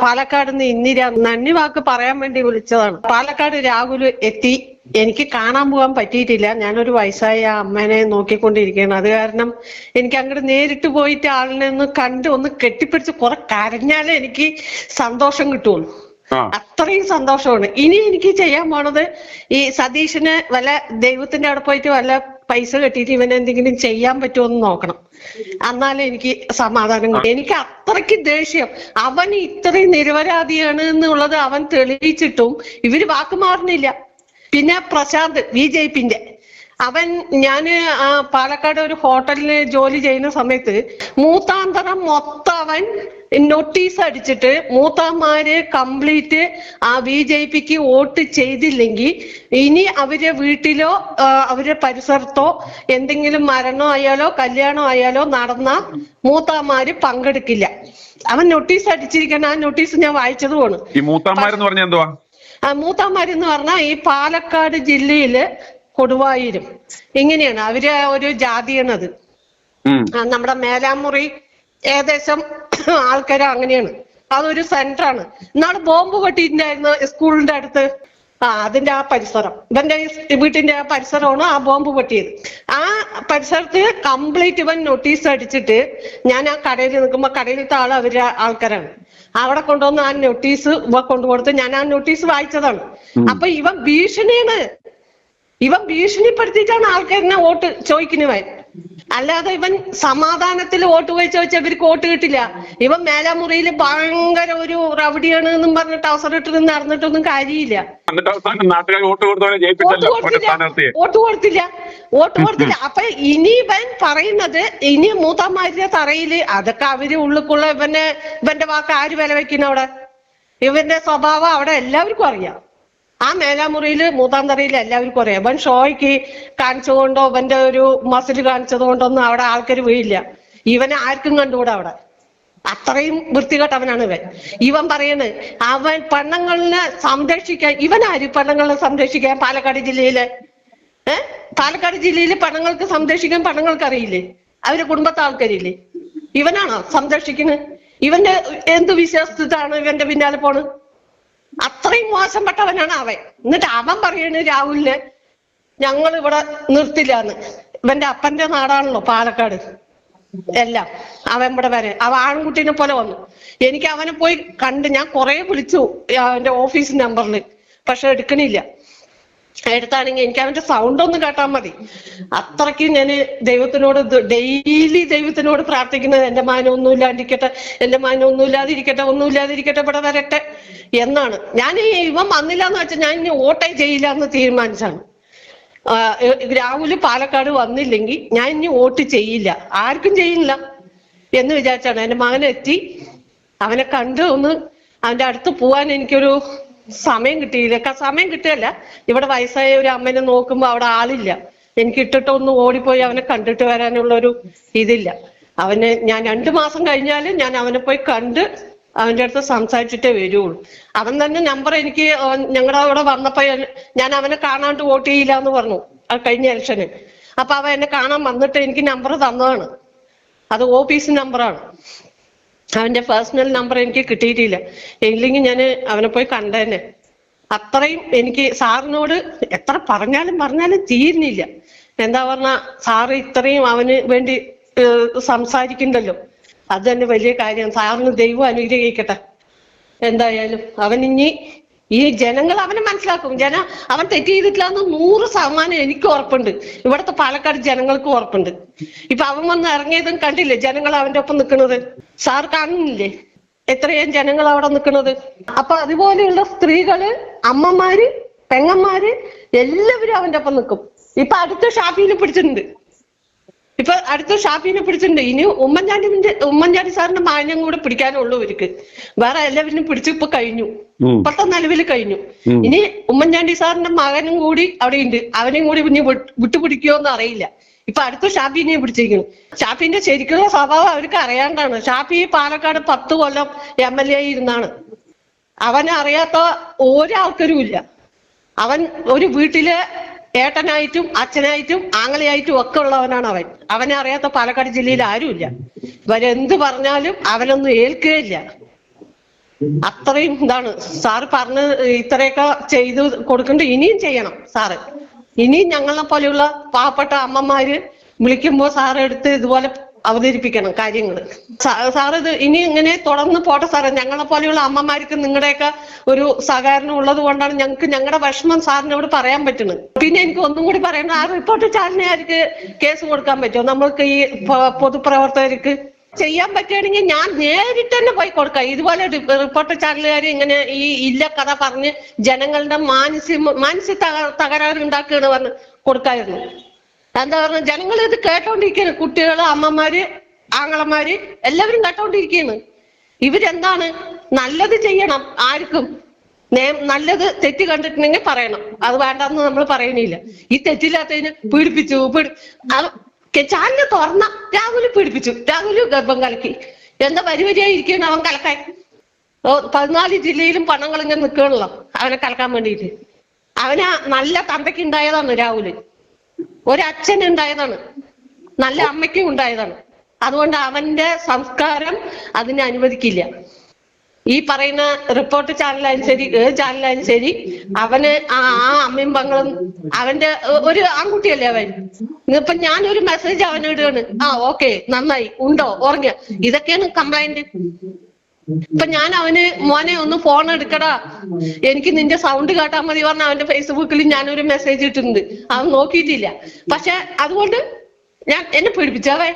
പാലക്കാട് നിന്ന് ഇന്ദിര നന്ദി വാക്ക് പറയാൻ വേണ്ടി വിളിച്ചതാണ്. പാലക്കാട് രാഹുൽ എത്തി. എനിക്ക് കാണാൻ പോകാൻ പറ്റിയിട്ടില്ല. ഞാനൊരു വയസ്സായ അമ്മേനെ നോക്കിക്കൊണ്ടിരിക്കുകയാണ്. അത് കാരണം എനിക്ക് അങ്ങോട്ട് നേരിട്ട് പോയിട്ട് ആളിനെ ഒന്ന് കണ്ട് ഒന്ന് കെട്ടിപ്പിടിച്ച് കുറെ കരഞ്ഞാലേ എനിക്ക് സന്തോഷം കിട്ടുള്ളൂ. അത്രയും സന്തോഷമാണ്. ഇനി എനിക്ക് ചെയ്യാൻ പോണത് ഈ സതീഷിന് വല്ല ദൈവത്തിന്റെ അവിടെ പോയിട്ട് വല്ല പൈസ കെട്ടിയിട്ട് ഇവന് എന്തെങ്കിലും ചെയ്യാൻ പറ്റുമോ എന്ന് നോക്കണം. എന്നാലേ എനിക്ക് സമാധാനം കിട്ടും. എനിക്ക് അത്രയ്ക്ക് ദേഷ്യം. അവൻ ഇത്രയും നിരപരാധിയാണ് എന്നുള്ളത് അവൻ തെളിയിച്ചിട്ടും ഇവര് വാക്ക് മാറുന്നില്ല. പിന്നെ പ്രശാന്ത് BJP-ന്റെ ഞാന് പാലക്കാട് ഒരു ഹോട്ടലില് ജോലി ചെയ്യുന്ന സമയത്ത് മൂത്താന്തരം മൊത്തം അവൻ നോട്ടീസ് അടിച്ചിട്ട് മൂത്താന്മാര് കംപ്ലീറ്റ് BJP-ക്ക് വോട്ട് ചെയ്തില്ലെങ്കിൽ ഇനി അവരെ വീട്ടിലോ അവരുടെ പരിസരത്തോ എന്തെങ്കിലും മരണോ ആയാലോ കല്യാണം ആയാലോ നടന്ന മൂത്താന്മാര് പങ്കെടുക്കില്ല. അവൻ നോട്ടീസ് അടിച്ചിരിക്കണം. ആ നോട്ടീസ് ഞാൻ വായിച്ചതുമാണ്. മൂത്താന്മാരെന്ന് പറഞ്ഞാൽ ഈ പാലക്കാട് ജില്ലയില് കൊടുവായൂരും ഇങ്ങനെയാണ്. അവര് ഒരു ജാതിയാണത്. നമ്മുടെ മേലാമുറി ഏകദേശം ആൾക്കാര് അങ്ങനെയാണ്. അതൊരു സെന്ററാണ്. ഇന്നാള് ബോംബ് പൊട്ടിയിട്ടുണ്ടായിരുന്നു സ്കൂളിന്റെ അടുത്ത്. അതിന്റെ ആ പരിസരം, ഇവന്റെ വീട്ടിന്റെ ആ പരിസരമാണ് ആ ബോംബ് പൊട്ടിയത്. ആ പരിസരത്ത് കംപ്ലീറ്റ് ഇവൻ നോട്ടീസ് അടിച്ചിട്ട് ഞാൻ ആ കടയിൽ നിൽക്കുമ്പോ കടയിലത്തെ അവരുടെ ആൾക്കാരാണ്. അവിടെ കൊണ്ടുവന്ന് ആ നോട്ടീസ് കൊണ്ടുകൊടുത്ത് ഞാൻ ആ നോട്ടീസ് വായിച്ചതാണ്. അപ്പൊ ഇവൻ ഭീഷണിയാണ്. ഇവൻ ഭീഷണിപ്പെടുത്തിയിട്ടാണ് ആൾക്കാരിനെ വോട്ട് ചോദിക്കുന്നവൻ. അല്ലാതെ ഇവൻ സമാധാനത്തിൽ വോട്ട് പോയി ചോദിച്ചാൽ ഇവർക്ക് വോട്ട് കിട്ടില്ല. ഇവൻ മേലാമുറിയിൽ ഭയങ്കര ഒരു റവഡിയാണ് എന്നും പറഞ്ഞിട്ട് അവസരം ഇട്ട് നടന്നിട്ടൊന്നും കാര്യമില്ല. വോട്ട് കൊടുത്തില്ല. അപ്പൊ ഇനി ഇവൻ പറയുന്നത് ഇനി മൂത്തമാരുടെ തറയില് അതൊക്കെ അവര് ഉള്ളിക്കുള്ള ഇവന്റെ വാക്ക് ആര് വില വെക്കുന്ന അവിടെ? ഇവന്റെ സ്വഭാവം അവിടെ എല്ലാവർക്കും അറിയാം. ആ മേലാമുറിയില് മൂത്താന്തറയിൽ എല്ലാവർക്കും അറിയാം. ഇവൻ ഷോയ്ക്ക് കാണിച്ചതുകൊണ്ടോ ഇവന്റെ ഒരു മസിൽ കാണിച്ചത് കൊണ്ടൊന്നും അവിടെ ആൾക്കാർ വീഴില്ല. ഇവനെ ആർക്കും കണ്ടുകൂടാ അവിടെ. അത്രയും വൃത്തികെട്ടവനാണ് ഇവൻ. ഇവൻ പറയുന്നത് അവൻ പെണ്ണുങ്ങളിനെ സംരക്ഷിക്കാൻ. ഇവനാര് പെണ്ണുങ്ങളെ സംരക്ഷിക്കാൻ? പാലക്കാട് ജില്ലയിലെ പാലക്കാട് ജില്ലയില് പെണ്ണുങ്ങൾക്ക് സംരക്ഷിക്കാൻ പെണ്ണുങ്ങൾക്ക് അറിയില്ലേ? അവരുടെ കുടുംബത്തെ ആൾക്കാരില്ലേ? ഇവനാണോ സംരക്ഷിക്കുന്നത്? ഇവന്റെ എന്ത് വിശ്വാസത്തിലാണ് ഇവന്റെ പിന്നാലെ പോണ്? അത്രയും മോശപ്പെട്ടവനാണ് അവൻ. എന്നിട്ട് അവൻ പറയണ് രാഹുലിന് ഞങ്ങൾ ഇവിടെ നിർത്തില്ലാന്ന്. ഇവന്റെ അപ്പന്റെ നാടാണല്ലോ പാലക്കാട് എല്ലാം. അവൻ ഇവിടെ വരെ അവൻ ആൺകുട്ടീനെ പോലെ വന്നു. എനിക്ക് അവനെ പോയി കണ്ട് ഞാൻ കുറെ വിളിച്ചു അവന്റെ ഓഫീസ് നമ്പറിൽ. പക്ഷെ എടുക്കണില്ല. എടുത്താണെങ്കിൽ എനിക്ക് അവന്റെ സൗണ്ട് ഒന്ന് കേട്ടാൽ മതി. അത്രയ്ക്ക് ഞാൻ ദൈവത്തിനോട് ഡെയിലി ദൈവത്തിനോട് പ്രാർത്ഥിക്കുന്നത് എന്റെ മാനം ഒന്നുമില്ലാണ്ടിരിക്കട്ടെ, എന്റെ മാനം ഒന്നുമില്ലാതിരിക്കട്ടെ, ഇവിടെ വരട്ടെ എന്നാണ്. ഞാൻ ഇവൻ വന്നില്ല എന്ന് വെച്ചാൽ ഞാൻ ഇനി വോട്ടേ ചെയ്യില്ല എന്ന് തീരുമാനിച്ചാണ്. രാഹുൽ പാലക്കാട് വന്നില്ലെങ്കിൽ ഞാൻ ഇനി വോട്ട് ചെയ്യില്ല, ആർക്കും ചെയ്യില്ല എന്ന് വിചാരിച്ചാണ്. എന്റെ മകനെത്തി അവനെ കണ്ട് ഒന്ന് അവന്റെ അടുത്ത് പോവാൻ എനിക്കൊരു സമയം കിട്ടിയില്ല. സമയം കിട്ടുകയല്ല, ഇവിടെ വയസ്സായ ഒരു അമ്മനെ നോക്കുമ്പോ അവിടെ ആളില്ല. എനിക്ക് ഇട്ടിട്ടൊന്ന് ഓടിപ്പോയി അവനെ കണ്ടിട്ട് വരാനുള്ള ഒരു ഇതില്ല. ഞാൻ 2 മാസം കഴിഞ്ഞാലും ഞാൻ അവനെ പോയി കണ്ട് അവന്റെ അടുത്ത് സംസാരിച്ചിട്ടേ വരുള്ളൂ. അവൻ തന്നെ നമ്പർ എനിക്ക് ഞങ്ങളുടെ അവിടെ വന്നപ്പോ ഞാൻ അവനെ കാണാണ്ട് വോട്ട് ചെയ്യില്ല എന്ന് പറഞ്ഞു കഴിഞ്ഞ ഇലക്ഷന്. അപ്പൊ അവൻ എന്നെ കാണാൻ വന്നിട്ട് എനിക്ക് നമ്പർ തന്നതാണ്. അത് ഓഫീസ് നമ്പറാണ്. അവന്റെ പേഴ്സണൽ നമ്പർ എനിക്ക് കിട്ടിയിട്ടില്ല. ഇല്ലെങ്കിൽ ഞാൻ അവനെ പോയി കണ്ടേനെ. അത്രയും എനിക്ക് സാറിനോട് എത്ര പറഞ്ഞാലും തീരുന്നില്ല. എന്താ പറഞ്ഞ സാറ് ഇത്രയും അവന് വേണ്ടി സംസാരിക്കണ്ടല്ലോ, അത് തന്നെ വലിയ കാര്യം. സാറിന് ദൈവം അനുഗ്രഹിക്കട്ടെ. എന്തായാലും അവൻ ഇനി ഈ ജനങ്ങൾ അവനെ മനസ്സിലാക്കും. അവൻ തെറ്റ് ചെയ്തിട്ടില്ല എന്ന് 100% എനിക്ക് ഉറപ്പുണ്ട്. ഇവിടുത്തെ പാലക്കാട് ജനങ്ങൾക്ക് ഉറപ്പുണ്ട്. ഇപ്പൊ അവൻ വന്ന് ഇറങ്ങിയതും കണ്ടില്ലേ ജനങ്ങൾ അവന്റെ ഒപ്പം നിൽക്കുന്നത്? സാർ കാണുന്നില്ലേ എത്രയും ജനങ്ങൾ അവിടെ നിൽക്കുന്നത്? അപ്പൊ അതുപോലെയുള്ള സ്ത്രീകള്, അമ്മമാര്, പെങ്ങന്മാര് എല്ലാവരും അവന്റെ ഒപ്പം നിൽക്കും. ഇപ്പൊ അടുത്ത ഷാഫിനെ പിടിച്ചിട്ടുണ്ട്. ഇനി ഉമ്മൻചാണ്ടി സാറിന്റെ മാന്യം കൂടെ പിടിക്കാനുള്ളൂ ഇവർക്ക്. വേറെ എല്ലാവരും പിടിച്ച് ഇപ്പൊ കഴിഞ്ഞു. ഇപ്പോഴത്തെ നിലവിൽ കഴിഞ്ഞു. ഇനി ഉമ്മൻചാണ്ടി സാറിന്റെ മകനും കൂടി അവിടെ ഉണ്ട്. അവനെയും കൂടി ഇനി വിട്ടുപിടിക്കുമോ എന്ന് അറിയില്ല. ഇപ്പൊ അടുത്ത ഷാഫിനെ പിടിച്ചിരിക്കുന്നു. ഷാഫിന്റെ ശരിക്കുള്ള സ്വഭാവം അവർക്ക് അറിയാണ്ടാണ്. ഷാഫി പാലക്കാട് 10 കൊല്ലം MLA ഇരുന്നാണ്. അവനെ അറിയാത്ത ഒരാൾക്കാരും ഇല്ല. അവൻ ഒരു വീട്ടിലെ ഏട്ടനായിട്ടും അച്ഛനായിട്ടും ആങ്ങളയായിട്ടും ഒക്കെ ഉള്ളവനാണ് അവൻ. അവനെ അറിയാത്ത പാലക്കാട് ജില്ലയിൽ ആരുമില്ല. ഇവരെന്ത് പറഞ്ഞാലും അവനൊന്നും ഏൽക്കുകയില്ല. അത്രയും ഇതാണ് സാറ് പറഞ്ഞ് ഇത്രയൊക്കെ ചെയ്ത് കൊടുക്കണ്ട. ഇനിയും ചെയ്യണം സാറ്. ഇനിയും ഞങ്ങളെ പോലെയുള്ള പാവപ്പെട്ട അമ്മമാര് വിളിക്കുമ്പോ സാറ് എടുത്ത് ഇതുപോലെ അവതരിപ്പിക്കണം കാര്യങ്ങൾ. സാറ് ഇത് ഇനി ഇങ്ങനെ തുടർന്ന് പോട്ടെ സാറേ. ഞങ്ങളെ പോലെയുള്ള അമ്മമാർക്ക് നിങ്ങളുടെയൊക്കെ ഒരു സഹകരണം ഉള്ളത് കൊണ്ടാണ് ഞങ്ങൾക്ക് ഞങ്ങളുടെ വിഷമം സാറിനോട് പറയാൻ പറ്റുന്നത്. പിന്നെ എനിക്ക് ഒന്നും കൂടി പറയണം, ആ റിപ്പോർട്ട് ചാനലുകാർക്ക് കേസ് കൊടുക്കാൻ പറ്റുമോ? നമ്മൾക്ക് ഈ പൊതുപ്രവർത്തകർക്ക് ചെയ്യാൻ പറ്റുകയാണെങ്കിൽ ഞാൻ നേരിട്ട് തന്നെ പോയി കൊടുക്കാം. ഇതുപോലെ റിപ്പോർട്ടർ ചാനലുകാർ ഇങ്ങനെ ഈ ഇല്ല കഥ പറഞ്ഞ് ജനങ്ങളുടെ മാനസിക തകരാറ് ഉണ്ടാക്കുകയാണ് പറഞ്ഞ് കൊടുക്കായിരുന്നു. എന്താ പറഞ്ഞ ജനങ്ങൾ ഇത് കേട്ടോണ്ടിരിക്കുകയാണ്. കുട്ടികള്, അമ്മമാര്, ആങ്ങളമാര് എല്ലാവരും കേട്ടോണ്ടിരിക്കുകയാണ്. ഇവരെന്താണ് നല്ലത് ചെയ്യണം. ആർക്കും നല്ലത് തെറ്റ് കണ്ടിട്ടുണ്ടെങ്കിൽ പറയണം. അത് വേണ്ടെന്ന് നമ്മൾ പറയണില്ല. ഈ തെറ്റില്ലാത്തതിന് പീഡിപ്പിച്ചു ചാനല് തുറന്ന രാഹുല് പീഡിപ്പിച്ചു. രാഹുല് ഗർഭം കലക്കി. എന്താ വരിവരിയായിരിക്കണം അവൻ കലക്കാൻ. 14 ജില്ലയിലും പണം കളഞ്ഞ് നിൽക്കണല്ലോ അവനെ കലക്കാൻ വേണ്ടിയിട്ട്. അവന് നല്ല തന്തയ്ക്ക് ഉണ്ടായതാണ് രാഹുല്. ഒരച്ഛൻ ഉണ്ടായതാണ്, നല്ല അമ്മയ്ക്കും ഉണ്ടായതാണ്. അതുകൊണ്ട് അവന്റെ സംസ്കാരം അതിനെ അനുവദിക്കില്ല. ഈ പറയുന്ന റിപ്പോർട്ട് ചാനലായാലും ശരി, ഏത് ചാനലായാലും ശരി, അവന് ആ അമ്മയും പങ്ങളും അവന്റെ ഒരു ആൺകുട്ടിയല്ലേ അവൻ. ഇപ്പൊ ഞാനൊരു മെസ്സേജ് അവനിടുകയാണ്, ഓക്കെ നന്നായി, ഉണ്ടോ, ഉറങ്ങിയ, ഇതൊക്കെയാണ് കംപ്ലൈന്റ്. ഇപ്പൊ ഞാൻ അവന് മോനെ ഒന്ന് ഫോൺ എടുക്കടാ, എനിക്ക് നിന്റെ സൗണ്ട് കേട്ടാൽ മതി പറഞ്ഞ അവന്റെ ഫേസ്ബുക്കിൽ ഞാനൊരു മെസ്സേജ് ഇട്ടിട്ടുണ്ട്. അവൻ നോക്കിയിട്ടില്ല. പക്ഷെ അതുകൊണ്ട് എന്നെ പീഡിപ്പിച്ചവേ.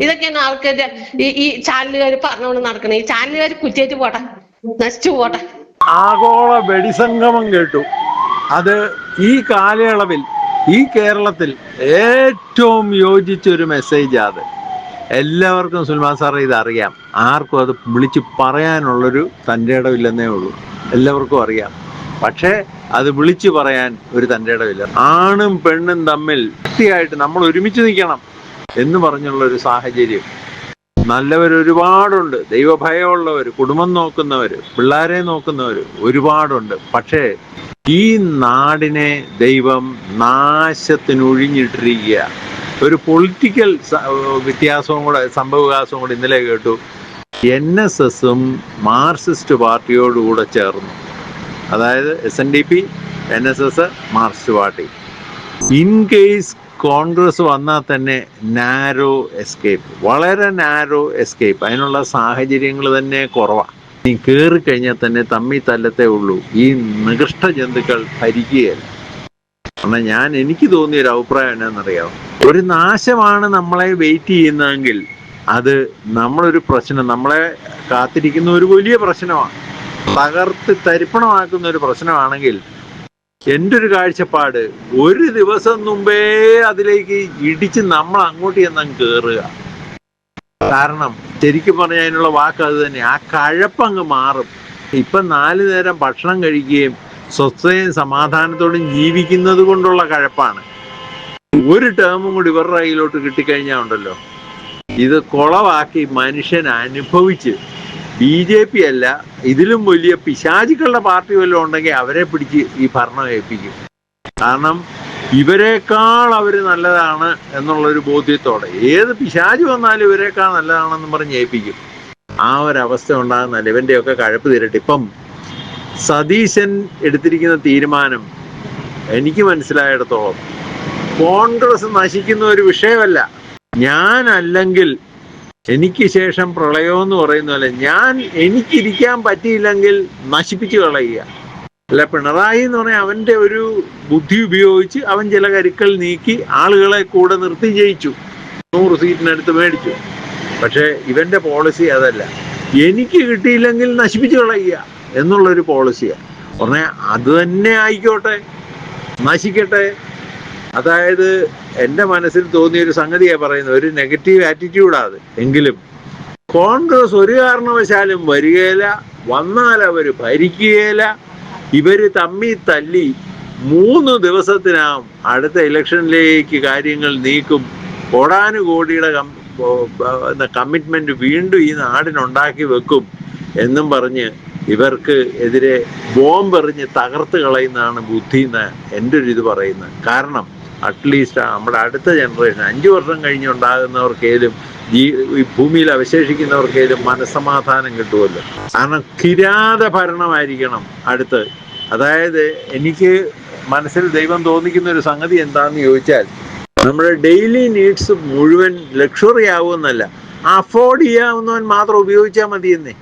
ഇതൊക്കെയാണ് ആൾക്കാര് ഈ ചാനലുകാർ പറഞ്ഞുകൊണ്ട് നടക്കണേ. ഈ ചാനലുകാർ കുറ്റിയേറ്റ് പോട്ടെ, നശിച്ചു പോട്ടെ. ആഗോള വെടിസംഗമം കേട്ടു. അത് ഈ കാലയളവിൽ ഈ കേരളത്തിൽ ഏറ്റവും യോജിച്ചൊരു മെസ്സേജാണ് അത്. എല്ലാവർക്കും സുൽമാൻ സാറേ ഇതറിയാം. ആർക്കും അത് വിളിച്ച് പറയാനുള്ളൊരു തൻ്റെ ഇടമില്ലെന്നേ ഉള്ളൂ. എല്ലാവർക്കും അറിയാം. പക്ഷേ അത് വിളിച്ചു പറയാൻ ഒരു തൻ്റെ ഇടമില്ല. ആണും പെണ്ണും തമ്മിൽ വൃത്തിയായിട്ട് നമ്മൾ ഒരുമിച്ച് നിൽക്കണം എന്ന് പറഞ്ഞുള്ളൊരു സാഹചര്യം. നല്ലവരൊരുപാടുണ്ട്, ദൈവഭയമുള്ളവർ, കുടുംബം നോക്കുന്നവർ, പിള്ളേരെ നോക്കുന്നവർ ഒരുപാടുണ്ട്. പക്ഷേ ഈ നാടിനെ ദൈവം നാശത്തിനൊഴിഞ്ഞിട്ടിരിക്കുക. ഒരു പൊളിറ്റിക്കൽ വ്യത്യാസവും കൂടെ, സംഭവവികാസവും കൂടെ ഇന്നലെ കേട്ടു. NSSും മാർക്സിസ്റ്റ് പാർട്ടിയോടുകൂടെ ചേർന്നു. അതായത് SNDP, NSS, Marxist party. In case Congress വന്നാൽ തന്നെ നാരോ എസ്കേപ്പ്, വളരെ നാരോ എസ്കേപ്പ്. അതിനുള്ള സാഹചര്യങ്ങൾ തന്നെ കുറവാണ്. നീ കയറിക്കഴിഞ്ഞാൽ തന്നെ തമ്മിൽ തല്ലത്തേ ഉള്ളൂ. ഈ നികൃഷ്ട ജന്തുക്കൾ ഭരിക്കുകയല്ല. കാരണം എനിക്ക് തോന്നിയൊരു അഭിപ്രായം എന്നാണെന്നറിയാമോ? ഒരു നാശമാണ് നമ്മളെ വെയിറ്റ് ചെയ്യുന്നതെങ്കിൽ അത് നമ്മളൊരു പ്രശ്നം, നമ്മളെ കാത്തിരിക്കുന്ന ഒരു വലിയ പ്രശ്നമാണ്, തകർത്ത് തരിപ്പണമാക്കുന്ന ഒരു പ്രശ്നമാണെങ്കിൽ എൻ്റെ ഒരു കാഴ്ചപ്പാട്, ഒരു ദിവസം മുമ്പേ അതിലേക്ക് ഇടിച്ച് നമ്മൾ അങ്ങോട്ട് ചെന്നങ്ങ് കയറുക. കാരണം ശരിക്കും പറഞ്ഞാൽ അതിനുള്ള വാക്ക് അത് തന്നെ. ആ കഴപ്പങ്ങ് മാറും. ഇപ്പം 4 നേരം ഭക്ഷണം കഴിക്കുകയും സ്വസ്ഥയും സമാധാനത്തോടും ജീവിക്കുന്നത് കൊണ്ടുള്ള കഴപ്പാണ്. ഒരു ടേമും കൂടി ഇവരുടെ കയ്യിലോട്ട് കിട്ടിക്കഴിഞ്ഞാൽ ഉണ്ടല്ലോ, ഇത് കുളവാക്കി മനുഷ്യൻ അനുഭവിച്ച്, BJP അല്ല, ഇതിലും വലിയ പിശാചുക്കളുടെ പാർട്ടി വല്ലതും ഉണ്ടെങ്കിൽ അവരെ പിടിച്ച് ഈ ഭരണം ഏൽപ്പിക്കും. കാരണം ഇവരെക്കാൾ അവർ നല്ലതാണ് എന്നുള്ളൊരു ബോധ്യത്തോടെ ഏത് പിശാചു വന്നാലും ഇവരെക്കാൾ നല്ലതാണെന്ന് പറഞ്ഞ് ഏൽപ്പിക്കും. ആ ഒരവസ്ഥ ഉണ്ടാകുന്നല്ല. ഇവൻ്റെയൊക്കെ കഴപ്പ് തീരട്ടെ. ഇപ്പം സതീശൻ എടുത്തിരിക്കുന്ന തീരുമാനം എനിക്ക് മനസ്സിലായിടത്തോളം കോൺഗ്രസ് നശിക്കുന്ന ഒരു വിഷയമല്ല. ഞാനല്ലെങ്കിൽ എനിക്ക് ശേഷം പ്രളയമെന്ന് പറയുന്നതല്ല, എനിക്കിരിക്കാൻ പറ്റിയില്ലെങ്കിൽ നശിപ്പിച്ചു കളയുക. അല്ല, പിണറായി എന്ന് പറഞ്ഞാൽ അവൻ്റെ ഒരു ബുദ്ധി ഉപയോഗിച്ച് അവൻ ചില കരുക്കൾ നീക്കി ആളുകളെ കൂടെ നിർത്തി ജയിച്ചു, 100 സീറ്റിനടുത്ത് മേടിച്ചു. പക്ഷേ ഇവൻ്റെ പോളിസി അതല്ല. എനിക്ക് കിട്ടിയില്ലെങ്കിൽ നശിപ്പിച്ചു കളയുക എന്നുള്ളൊരു പോളിസിയാണ്. പറഞ്ഞാൽ അത് തന്നെ ആയിക്കോട്ടെ, നശിക്കട്ടെ. അതായത് എൻ്റെ മനസ്സിൽ തോന്നിയൊരു സംഗതിയാണ് പറയുന്നത്. ഒരു നെഗറ്റീവ് ആറ്റിറ്റ്യൂഡാണ്. എങ്കിലും കോൺഗ്രസ് ഒരു കാരണവശാലും വരികയില്ല. വന്നാൽ അവർ ഭരിക്കുകയില്ല. ഇവർ തമ്മി തല്ലി 3 ദിവസത്തിനാവും അടുത്ത ഇലക്ഷനിലേക്ക് കാര്യങ്ങൾ നീക്കും. കോടാനുകോടിയുടെ കമ്മിറ്റ്മെന്റ് വീണ്ടും ഈ നാടിനുണ്ടാക്കി വെക്കും എന്നും പറഞ്ഞ് ഇവർക്ക് എതിരെ ബോംബെറിഞ്ഞ് തകർത്ത് കളയുന്നതാണ് ബുദ്ധി എന്ന് എൻ്റെ ഒരു ഇത് പറയുന്നത്. കാരണം അറ്റ്ലീസ്റ്റ് നമ്മുടെ അടുത്ത ജനറേഷൻ 5 വർഷം കഴിഞ്ഞുണ്ടാകുന്നവർക്കേലും ഈ ഭൂമിയിൽ അവശേഷിക്കുന്നവർക്കേലും മനസ്സമാധാനം കിട്ടുമല്ലോ. കാരണം കിരാത ഭരണമായിരിക്കണം അടുത്ത്. അതായത് എനിക്ക് മനസ്സിൽ ദൈവം തോന്നിക്കുന്ന ഒരു സംഗതി എന്താണെന്ന് ചോദിച്ചാൽ, നമ്മുടെ ഡെയിലി നീഡ്സ് മുഴുവൻ ലക്ഷറി ആവുമെന്നല്ല, അഫോർഡ് ചെയ്യാവുന്നവൻ മാത്രം ഉപയോഗിച്ചാൽ മതി എന്നേ.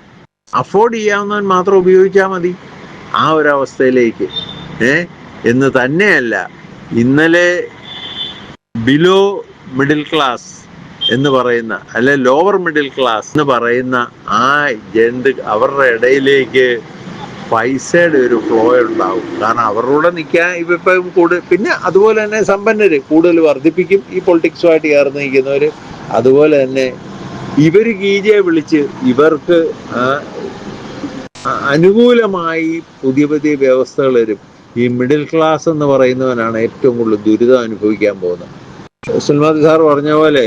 അഫോർഡ് ചെയ്യാവുന്നവൻ മാത്രം ഉപയോഗിച്ചാൽ മതി ആ ഒരവസ്ഥയിലേക്ക്. എന്ന് തന്നെയല്ല, ഇന്നലെ ബിലോ മിഡിൽ ക്ലാസ് എന്ന് പറയുന്ന, അല്ലെ ലോവർ മിഡിൽ ക്ലാസ് എന്ന് പറയുന്ന ആ അവരുടെ ഇടയിലേക്ക് പൈസയുടെ ഒരു ഫ്ലോ ഉണ്ടാവും. കാരണം അവരുടെ കൂടെ നിൽക്കാൻ ഇപ്പം കൂടുതൽ, പിന്നെ അതുപോലെ തന്നെ സമ്പന്നര് കൂടുതൽ വർദ്ധിപ്പിക്കും ഈ പൊളിറ്റിക്സുമായിട്ട് ചേർന്ന് നിൽക്കുന്നവര്. അതുപോലെ തന്നെ ഇവര് ഗീജയെ വിളിച്ച് ഇവർക്ക് അനുകൂലമായി പുതിയ പുതിയ വ്യവസ്ഥകൾ വരും. ഈ മിഡിൽ ക്ലാസ് എന്ന് പറയുന്നവനാണ് ഏറ്റവും കൂടുതൽ ദുരിതം അനുഭവിക്കാൻ പോകുന്നത്. സുൽമാദ് സാർ പറഞ്ഞ പോലെ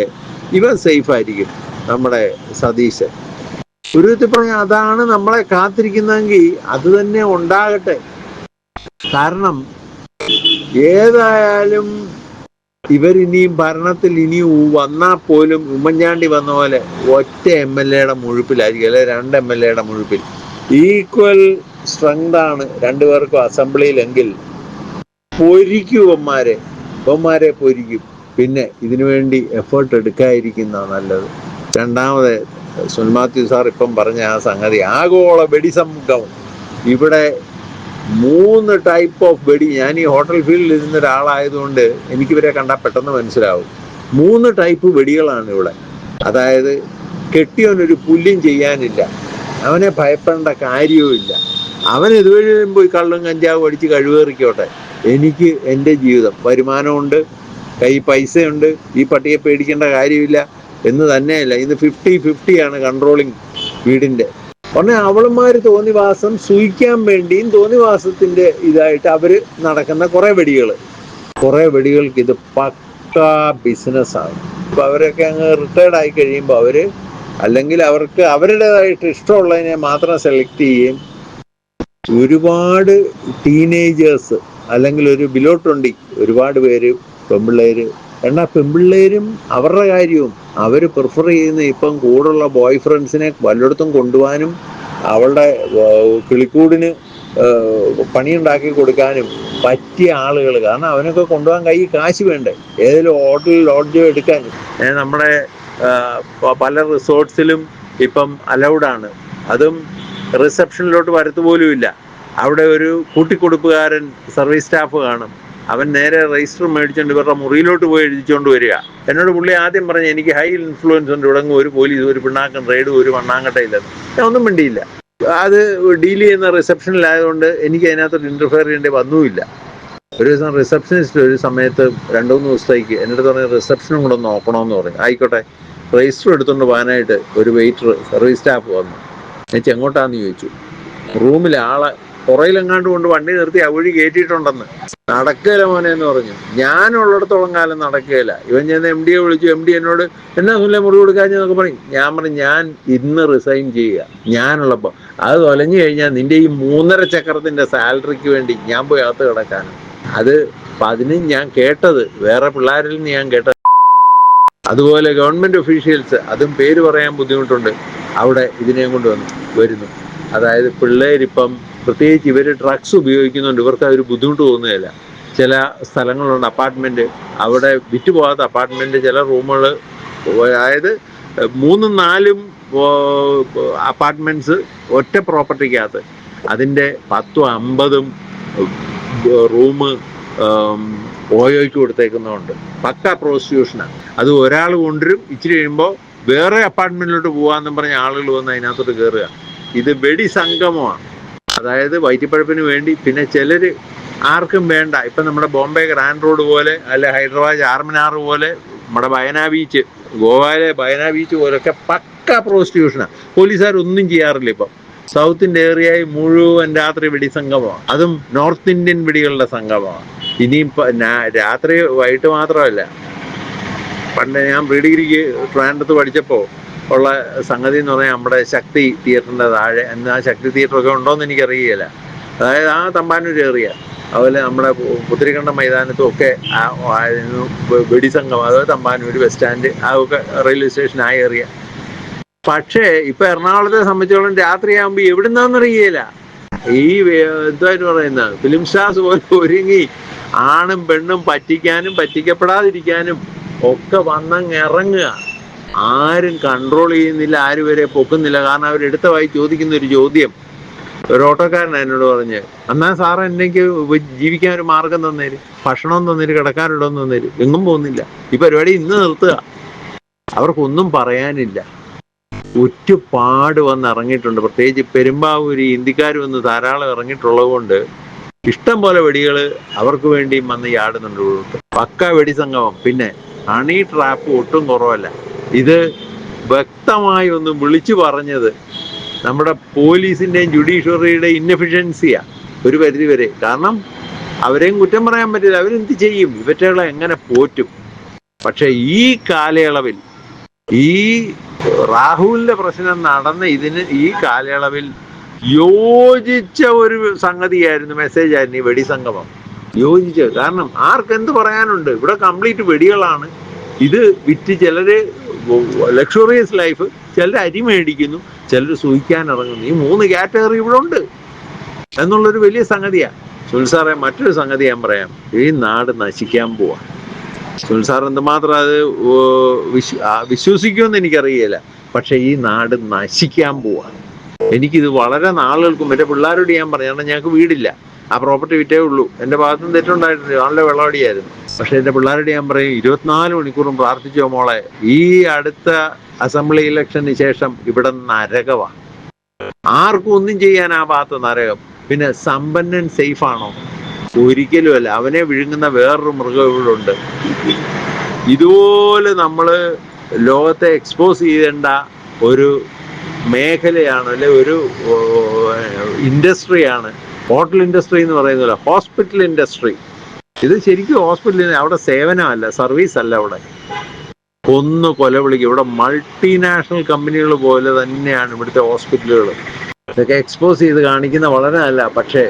ഇവൻ സേഫ് ആയിരിക്കും, നമ്മുടെ സതീശൻ. ഒരു വിധത്തിൽ പറഞ്ഞാൽ അതാണ് നമ്മളെ കാത്തിരിക്കുന്നതെങ്കിൽ അത് തന്നെ ഉണ്ടാകട്ടെ. കാരണം ഏതായാലും ഇവരിനിയും ഭരണത്തിൽ ഇനിയും വന്നാൽ പോലും ഉമ്മൻചാണ്ടി വന്ന പോലെ ഒറ്റ MLA-യുടെ മുഴുപ്പിലായിരിക്കും, അല്ലെ 2 MLA-യുടെ മുഴുപ്പിൽ. ഈക്വൽ സ്ട്രെങ്ത് ആണ് രണ്ടുപേർക്കും അസംബ്ലിയിലെങ്കിൽ പൊരിക്കും ഇവന്മാരെ പൊരിക്കും. പിന്നെ ഇതിനുവേണ്ടി എഫേർട്ട് എടുക്കാതിരിക്കുന്ന നല്ലത്. രണ്ടാമത് സുൽമാത്യു സാർ ഇപ്പം പറഞ്ഞ ആ സംഗതി, ആഗോള വെടിസംഘം. ഇവിടെ 3 ടൈപ്പ് ഓഫ് വെടി. ഞാൻ ഈ ഹോട്ടൽ ഫീൽഡിൽ ഇരുന്ന ഒരാളായതുകൊണ്ട് എനിക്കിവരെ കണ്ടാൽ പെട്ടെന്ന് മനസ്സിലാവും. 3 ടൈപ്പ് വെടികളാണ് ഇവിടെ. അതായത് കെട്ടിയവനൊരു പുല്ലും ചെയ്യാനില്ല, അവനെ ഭയപ്പെടേണ്ട കാര്യവുമില്ല, അവൻ ഇതുവഴി പോയി കള്ളും കഞ്ചാവും അടിച്ച് കഴിവേറിക്കോട്ടെ, എനിക്ക് എൻ്റെ ജീവിതം, വരുമാനമുണ്ട്, കൈ പൈസയുണ്ട്, ഈ പട്ടിയെ പേടിക്കേണ്ട കാര്യമില്ല എന്ന് തന്നെയല്ല. ഇത് 50-50 കൺട്രോളിങ് വീടിൻ്റെ. ഉടനെ അവളുമാർ തോന്നിവാസം സൂഹിക്കാൻ വേണ്ടിയും തോന്നിവാസത്തിൻ്റെ ഇതായിട്ട് അവർ നടക്കുന്ന കുറേ വെടികൾക്ക് ഇത് പക്കാ ബിസിനസ്സാണ്. അപ്പോൾ അവരൊക്കെ അങ്ങ് റിട്ടയർഡ് ആയി കഴിയുമ്പോൾ അവർ അല്ലെങ്കിൽ അവർക്ക് അവരുടേതായിട്ട് ഇഷ്ടമുള്ളതിനെ മാത്രം സെലക്ട് ചെയ്യുകയും ഒരുപാട് ടീനേജേഴ്സ് അല്ലെങ്കിൽ ഒരു ബിലോ 20 ഒരുപാട് പേര് പെൺപിള്ളേര്, എന്നാൽ പെൺപിള്ളേരും അവരുടെ കാര്യവും അവർ പ്രിഫർ ചെയ്യുന്ന ഇപ്പം കൂടുള്ള ബോയ് ഫ്രണ്ട്സിനെ വല്ലയിടത്തും കൊണ്ടുപോകാനും അവളുടെ കിളിക്കൂടിന് പണിയുണ്ടാക്കി കൊടുക്കാനും പറ്റിയ ആളുകൾ. കാരണം അവനൊക്കെ കൊണ്ടുപോകാൻ കൈ കാശ് വേണ്ടേ, ഏതെങ്കിലും ഹോട്ടലിൽ ലോഡ്ജോ എടുക്കാനും. നമ്മുടെ പല റിസോർട്ട്സിലും ഇപ്പം അലൗഡാണ്. അതും റിസപ്ഷനിലോട്ട് വരത്തുപോലുമില്ല. അവിടെ ഒരു കൂട്ടിക്കൊടുപ്പുകാരൻ സർവീസ് സ്റ്റാഫ് കാണും. അവൻ നേരെ രജിസ്റ്റർ മേടിച്ചുകൊണ്ട് ഇവരുടെ മുറിയിലോട്ട് പോയി എഴുതിച്ചുകൊണ്ട് വരിക. എന്നോട് പുള്ളി ആദ്യം പറഞ്ഞ്, എനിക്ക് ഹൈ ഇൻഫ്ലുവൻസ് ഉണ്ട്, ഇവിടെ ഒരു പോലീസ്, ഒരു പിണ്ണാക്കൻ റെയ്ഡ്, ഒരു മണ്ണാങ്കട്ടയില്ലെന്ന്. ഞാൻ ഒന്നും മിണ്ടിയില്ല. അത് ഡീൽ ചെയ്യുന്ന റിസപ്ഷനിലായതുകൊണ്ട് എനിക്ക് അതിനകത്തൊരു ഇൻ്റർഫെയർ ചെയ്യേണ്ടി വന്നുമില്ല. ഒരു ദിവസം റിസപ്ഷനിസ്റ്റ് ഒരു സമയത്ത് 2-3 ദിവസത്തേക്ക് എന്നോട് പറഞ്ഞ് റിസപ്ഷനും കൂടെ ഒന്ന് നോക്കണമെന്ന് പറഞ്ഞു. ആയിക്കോട്ടെ. രജിസ്റ്റർ എടുത്തുകൊണ്ട് പോകാനായിട്ട് ഒരു വെയിറ്റർ സർവീസ് സ്റ്റാഫ് വന്നു. എനിക്ക് എങ്ങോട്ടാന്ന് ചോദിച്ചു. റൂമിൽ ആളെ പുറയിലെങ്ങാണ്ട് കൊണ്ട് വണ്ടി നിർത്തി ആ വഴി കയറ്റിയിട്ടുണ്ടെന്ന്. നടക്കുകയില്ല മോനെ എന്ന് പറഞ്ഞു. ഞാനുള്ളിടത്തോളം കാലം നടക്കുകയില്ല. ഇവൻ ചെന്ന് MD-യെ വിളിച്ചു. MD എന്നോട് എന്നാ സുല്ലേ മുറി കൊടുക്കാഞ്ഞെന്നൊക്കെ പറയും. ഞാൻ പറഞ്ഞു, ഞാൻ ഇന്ന് റിസൈൻ ചെയ്യുക, ഞാനുള്ളപ്പോൾ. അത് തൊലഞ്ഞു കഴിഞ്ഞാൽ നിന്റെ ഈ 3.5 ചക്രത്തിൻ്റെ സാലറിക്ക് വേണ്ടി ഞാൻ പോയി അകത്ത് കിടക്കാനും. അത് അതിന് ഞാൻ കേട്ടത് വേറെ പിള്ളേരിൽ നിന്ന് ഞാൻ കേട്ടത്. അതുപോലെ ഗവൺമെൻറ് ഒഫീഷ്യൽസ്, അതും പേര് പറയാൻ ബുദ്ധിമുട്ടുണ്ട്, അവിടെ ഇതിനെയും കൊണ്ട് വരുന്നു. അതായത് പിള്ളേരിപ്പം പ്രത്യേകിച്ച് ഇവർ ഡ്രഗ്സ് ഉപയോഗിക്കുന്നുണ്ട്. ഇവർക്ക് അതൊരു ബുദ്ധിമുട്ട് തോന്നുകയില്ല. ചില സ്ഥലങ്ങളുണ്ട് അപ്പാർട്ട്മെൻറ്റ്, അവിടെ വിറ്റുപോകാത്ത അപ്പാർട്ട്മെൻറ്റ്, ചില റൂമുകൾ, അതായത് 3-4 അപ്പാർട്ട്മെൻറ്റ്സ് ഒറ്റ പ്രോപ്പർട്ടിക്കകത്ത്, അതിൻ്റെ 10-50 റൂം ഓയോയ്ക്ക് കൊടുത്തേക്കുന്നതുകൊണ്ട് പക്ക പ്രോസ്റ്റിറ്റ്യൂഷനാണ്. അത് ഒരാൾ കൊണ്ടുവരും, ഇച്ചിരി കഴിയുമ്പോൾ വേറെ അപ്പാർട്ട്മെൻറ്റിലോട്ട് പോകാമെന്നും പറഞ്ഞ ആളുകൾ വന്ന് അതിനകത്തോട്ട് കയറുക. ഇത് വെടി സംഗമമാണ്. അതായത് വയറ്റിപ്പഴപ്പിന് വേണ്ടി. പിന്നെ ചിലർ ആർക്കും വേണ്ട. ഇപ്പം നമ്മുടെ ബോംബെ ഗ്രാൻഡ് റോഡ് പോലെ, അല്ലെ ഹൈദരാബാദ് ചാർമിനാർ പോലെ, നമ്മുടെ ബയന ബീച്ച്, ഗോവയിലെ ബയന ബീച്ച് പോലൊക്കെ പക്ക പ്രോസ്റ്റിറ്റ്യൂഷനാണ്. പോലീസുകാരൊന്നും ചെയ്യാറില്ല. ഇപ്പം സൗത്ത് ഇന്ത്യ ഏറിയായി മുഴുവൻ രാത്രി വെടി സംഗമമാണ്. അതും നോർത്ത് ഇന്ത്യൻ വെടികളുടെ സംഗമമാണ്. ഇനിയും രാത്രി വൈകിട്ട് മാത്രമല്ല. പണ്ട് ഞാൻ പ്രീ ഡിഗ്രിക്ക് ട്രിവാൻഡ്രത്ത് പഠിച്ചപ്പോൾ ഉള്ള സംഗതി എന്ന് പറഞ്ഞാൽ നമ്മുടെ ശക്തി തിയേറ്ററിൻ്റെ താഴെ, എന്നാൽ ശക്തി തിയേറ്ററൊക്കെ ഉണ്ടോയെന്ന് എനിക്കറിയില്ല. അതായത് ആ തമ്പാനൂർ ഏറിയ, അതുപോലെ നമ്മുടെ പുത്തരിക്കണ്ടം മൈതാനത്തും ഒക്കെ വെടിസംഘം, അതായത് തമ്പാനൂർ ബസ് സ്റ്റാൻഡ്, അതൊക്കെ റെയിൽവേ സ്റ്റേഷൻ ആ ഏറിയ. പക്ഷേ ഇപ്പൊ എറണാകുളത്തെ സംബന്ധിച്ചോളം രാത്രിയാകുമ്പോ എവിടുന്നാന്നറിയില്ല ഈ എന്തായിട്ട് പറയുന്ന ഫിലിം സ്റ്റാർസ് പോലെ ഒരുങ്ങി ആണും പെണ്ണും പറ്റിക്കാനും പറ്റിക്കപ്പെടാതിരിക്കാനും ഒക്കെ വന്നങ്ങ് ഇറങ്ങുക. ആരും കൺട്രോൾ ചെയ്യുന്നില്ല, ആരും വരെ പൊക്കുന്നില്ല. കാരണം അവരെടുത്ത വായി ചോദിക്കുന്ന ഒരു ചോദ്യം, ഒരു ഓട്ടോക്കാരൻ എന്നോട് പറഞ്ഞ്, എന്നാ സാറ് എനിക്ക് ജീവിക്കാൻ ഒരു മാർഗം തന്നേര്, ഭക്ഷണം തന്നേര്, കിടക്കാനുള്ളതെന്ന് തന്നേര്. എങ്ങും പോകുന്നില്ല. ഈ പരിപാടി ഇന്ന് നിർത്തുക. അവർക്കൊന്നും പറയാനില്ല. ഒറ്റുപാട് വന്ന് ഇറങ്ങിയിട്ടുണ്ട്. പ്രത്യേകിച്ച് പെരുമ്പാവൂര് ഇന്ത്യക്കാർ വന്ന് ധാരാളം ഇറങ്ങിയിട്ടുള്ളത് കൊണ്ട് ഇഷ്ടം പോലെ വെടികൾ അവർക്ക് വേണ്ടിയും വന്ന് ചാടുന്നുണ്ട്. പക്ക വെടിസംഗമം. പിന്നെ ഹണി ട്രാപ്പ് ഒട്ടും കുറവല്ല. ഇത് വ്യക്തമായി ഒന്ന് വിളിച്ചു പറഞ്ഞത് നമ്മുടെ പോലീസിന്റെയും ജുഡീഷ്യറിയുടെയും ഇൻഎഫിഷ്യൻസിയാ ഒരു പരിധി വരെ. കാരണം അവരെയും കുറ്റം പറയാൻ പറ്റില്ല, അവരെന്ത് ചെയ്യും, ഇവറ്റകളെ എങ്ങനെ പോറ്റും. പക്ഷെ ഈ കാലയളവിൽ, ഈ രാഹുലിന്റെ പ്രശ്നം നടന്ന ഈ കാലയളവിൽ യോജിച്ച ഒരു സംഗതിയായിരുന്നു, മെസ്സേജ് ആയിരുന്നു ഈ വെടിസംഗമം. യോജിച്ചത്. കാരണം ആർക്കെന്ത് പറയാനുണ്ട്? ഇവിടെ കംപ്ലീറ്റ് വെടികളാണ്. ഇത് വിറ്റ് ചിലര് ലക്ഷറിയസ് ലൈഫ്, ചിലർ അരി മേടിക്കുന്നു, ചിലർ സൂഹിക്കാൻ ഇറങ്ങുന്നു. ഈ 3 കാറ്റഗറി ഇവിടെ ഉണ്ട് എന്നുള്ളൊരു വലിയ സംഗതിയാ. സുനിൽ സാറേ, മറ്റൊരു സംഗതി ഞാൻ പറയാം. ഈ നാട് നശിക്കാൻ പോവാ. സുനിൽ സാർ എന്തുമാത്രം അത് വിശ്വസിക്കുമെന്ന് എനിക്കറിയില്ല. പക്ഷെ ഈ നാട് നശിക്കാൻ പോവാ. എനിക്കിത് വളരെ നാളുകൾക്കും എൻ്റെ പിള്ളേരോട് ഞാൻ പറഞ്ഞു. കാരണം ഞങ്ങൾക്ക് വീടില്ല, ആ പ്രോപ്പർട്ടി വിറ്റേ ഉള്ളൂ. എൻ്റെ ഭാഗത്തുനിന്ന് തെറ്റുണ്ടായിട്ടുണ്ട്, നല്ല വെള്ളമടിയായിരുന്നു. പക്ഷെ എൻ്റെ പിള്ളേരോട് ഞാൻ പറയും, 24 മണിക്കൂറും പ്രാർത്ഥിച്ചോ മോളെ, ഈ അടുത്ത അസംബ്ലി ഇലക്ഷന് ശേഷം ഇവിടെ നരകമാണ്. ആർക്കും ഒന്നും ചെയ്യാനാവാത്ത നരകം. പിന്നെ സമ്പന്നൻ സേഫ് ആണോ? ഒരിക്കലും അല്ല. അവനെ വിഴുങ്ങുന്ന വേറൊരു മൃഗം ഇവിടെ ഉണ്ട്. ഇതുപോലെ നമ്മള് ലോകത്തെ എക്സ്പോസ് ചെയ്യേണ്ട ഒരു മേഖലയാണ്, അല്ലെ ഒരു ഇൻഡസ്ട്രിയാണ് ഹോട്ടൽ ഇൻഡസ്ട്രി എന്ന് പറയുന്നില്ല, ഹോസ്പിറ്റൽ ഇൻഡസ്ട്രി. ഇത് ശരിക്കും ഹോസ്പിറ്റലിൽ അവിടെ സേവനമല്ല, സർവീസ് അല്ല. അവിടെ കൊല വിളിക്കും. ഇവിടെ മൾട്ടിനാഷണൽ കമ്പനികൾ പോലെ തന്നെയാണ് ഇവിടുത്തെ ഹോസ്പിറ്റലുകൾ. ഇതൊക്കെ എക്സ്പോസ് ചെയ്ത് കാണിക്കുന്ന വളരെ നല്ല. പക്ഷേ